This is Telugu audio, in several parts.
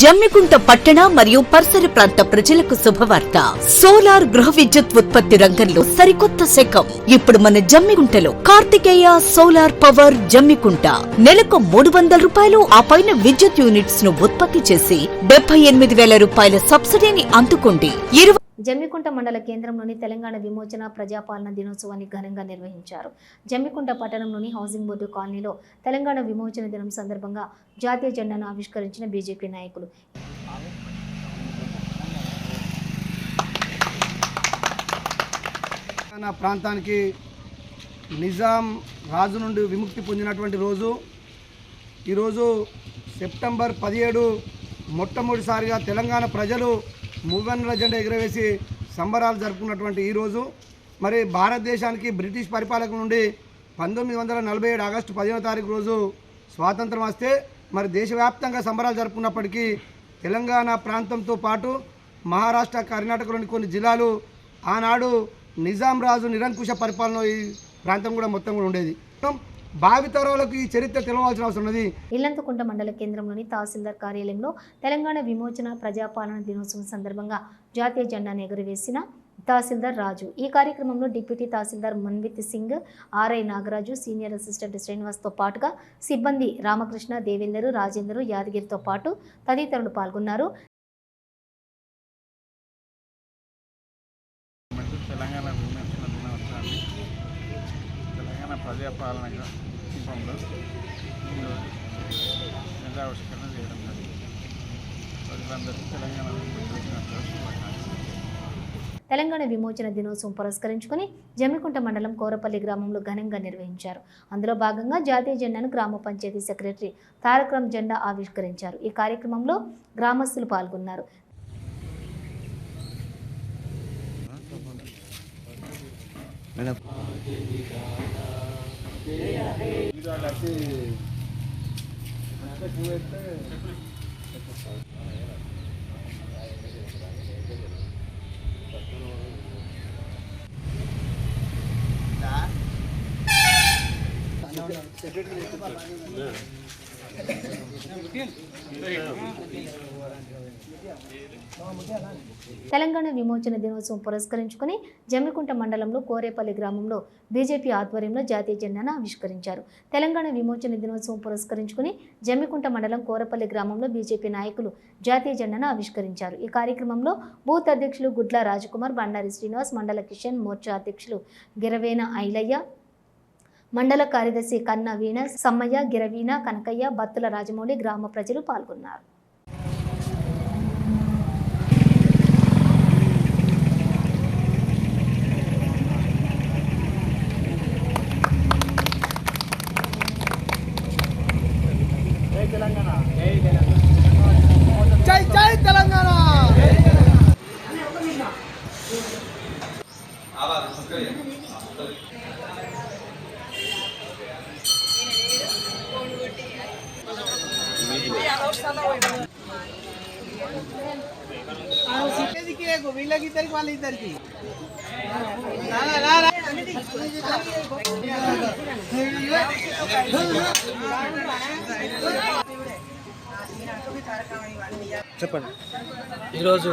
జమ్మికుంట పట్టణ మరియు పరిసర ప్రాంత ప్రజలకు శుభవార్త. సోలార్ గృహ విద్యుత్ ఉత్పత్తి రంగంలో సరికొత్త శకం. ఇప్పుడు మన జమ్మికుంటలో కార్తికేయ సోలార్ పవర్ జమ్మికుంట నెలకు 300 రూపాయలు ఆ పైన విద్యుత్ యూనిట్స్ ను ఉత్పత్తి చేసి 78,000 రూపాయల సబ్సిడీని అందుకోండి. జమ్మికుంట మండల కేంద్రంలోని తెలంగాణ విమోచన ప్రజాపాలన దినోత్సవాన్ని ఘనంగా నిర్వహించారు. జమ్మికుంట పట్టణంలోని హౌసింగ్ బోర్డు కాలనీలో తెలంగాణ విమోచన దినం సందర్భంగా జాతీయ జెండాను ఆవిష్కరించిన బీజేపీ నాయకులు. ప్రాంతానికి నిజాం రాజు నుండి విముక్తి పొందినటువంటి రోజు ఈరోజు సెప్టెంబర్ 17 మొట్టమొదటిసారిగా తెలంగాణ ప్రజలు మూవెన్నెల జెండా ఎగురవేసి సంబరాలు జరుపుకున్నటువంటి ఈరోజు మరి భారతదేశానికి బ్రిటిష్ పరిపాలకుల నుండి 1947 ఆగస్టు 15వ తారీఖు రోజు స్వాతంత్రం వస్తే మరి దేశవ్యాప్తంగా సంబరాలు జరుపుకున్నప్పటికీ తెలంగాణ ప్రాంతంతో పాటు మహారాష్ట్ర కర్ణాటకలోని కొన్ని జిల్లాలు ఆనాడు నిజాం రాజు నిరంకుశ పరిపాలన ఈ ప్రాంతం కూడా మొత్తం కూడా ఉండేది. భావితరాలకు ఈ చరిత్ర తెలవాల్సిన అవసరం ఉన్నది. ఇల్లంతకుంట మండల కేంద్రంలోని తహసీల్దార్ కార్యాలయంలో తెలంగాణ విమోచన ప్రజాపాలన దినోత్సవం సందర్భంగా జాతీయ జెండాను ఎగురవేసిన తహసీల్దార్ రాజు. ఈ కార్యక్రమంలో deputy tahsildar Manvith Singh, RI Nagaraju, senior assistant శ్రీనివాస్తో పాటుగా సిబ్బంది రామకృష్ణ, దేవేందర్, రాజేందర్, యాదగిరితో పాటు తదితరులు పాల్గొన్నారు. ప్రజాపాలన రూపంలో ఆవిష్కరణ చేయడం జరిగింది. ప్రజలందరికీ తెలంగాణ విమోచన దినోత్సవం పురస్కరించుకుని జమ్మికుంట మండలం కోరపల్లి గ్రామంలో ఘనంగా నిర్వహించారు. అందులో భాగంగా జాతీయ జెండాను గ్రామ పంచాయతీ సెక్రటరీ తారకరామ్ జెండా ఆవిష్కరించారు. ఈ కార్యక్రమంలో గ్రామస్తులు పాల్గొన్నారు. తెలంగాణ విమోచన దినోత్సవం పురస్కరించుకుని జమ్మికుంట మండలంలో కోరేపల్లి గ్రామంలో బీజేపీ ఆధ్వర్యంలో జాతీయ జెండాను ఆవిష్కరించారు. తెలంగాణ విమోచన దినోత్సవం పురస్కరించుకుని జమ్మికుంట మండలం కోరపల్లి గ్రామంలో బీజేపీ నాయకులు జాతీయ జెండాను ఆవిష్కరించారు. ఈ కార్యక్రమంలో బూత్ అధ్యక్షులు గుడ్ల రాజకుమార్, బండారి శ్రీనివాస్, మండల కిషన్ మోర్చా అధ్యక్షులు గిరవేన ఐలయ్య, మండల కార్యదర్శి కన్న వీణ సమ్మయ్య, గిరవీణ కనకయ్య, బత్తుల రాజమౌళి, గ్రామ ప్రజలు పాల్గొన్నారు. జై జై తెలంగాణ. వీళ్ళకిద్దరికి వాళ్ళిద్దరికి చెప్పండి. ఈరోజు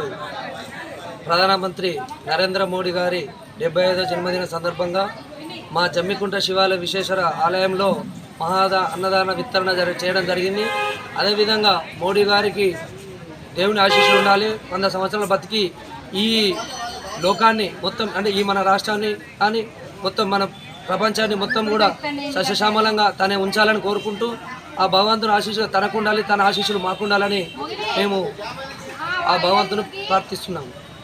ప్రధానమంత్రి నరేంద్ర మోడీ గారి 75వ జన్మదిన సందర్భంగా మా జమ్మికుంట శివాలయ విశ్వేశ్వర ఆలయంలో అన్నదాన వితరణ చేయడం జరిగింది. అదేవిధంగా మోడీ గారికి దేవుని ఆశీస్సులు ఉండాలి. 100 సంవత్సరాల బతికి ఈ లోకాన్ని మొత్తం అంటే ఈ మన రాష్ట్రాన్ని కానీ మొత్తం మన ప్రపంచాన్ని మొత్తం కూడా సస్యశ్యామలంగా తనే ఉంచాలని కోరుకుంటూ ఆ భగవంతుని ఆశీస్సులు తనకు ఉండాలి, తన ఆశీస్సులు మాకు ఉండాలని మేము ఆ భగవంతుని ప్రార్థిస్తున్నాము.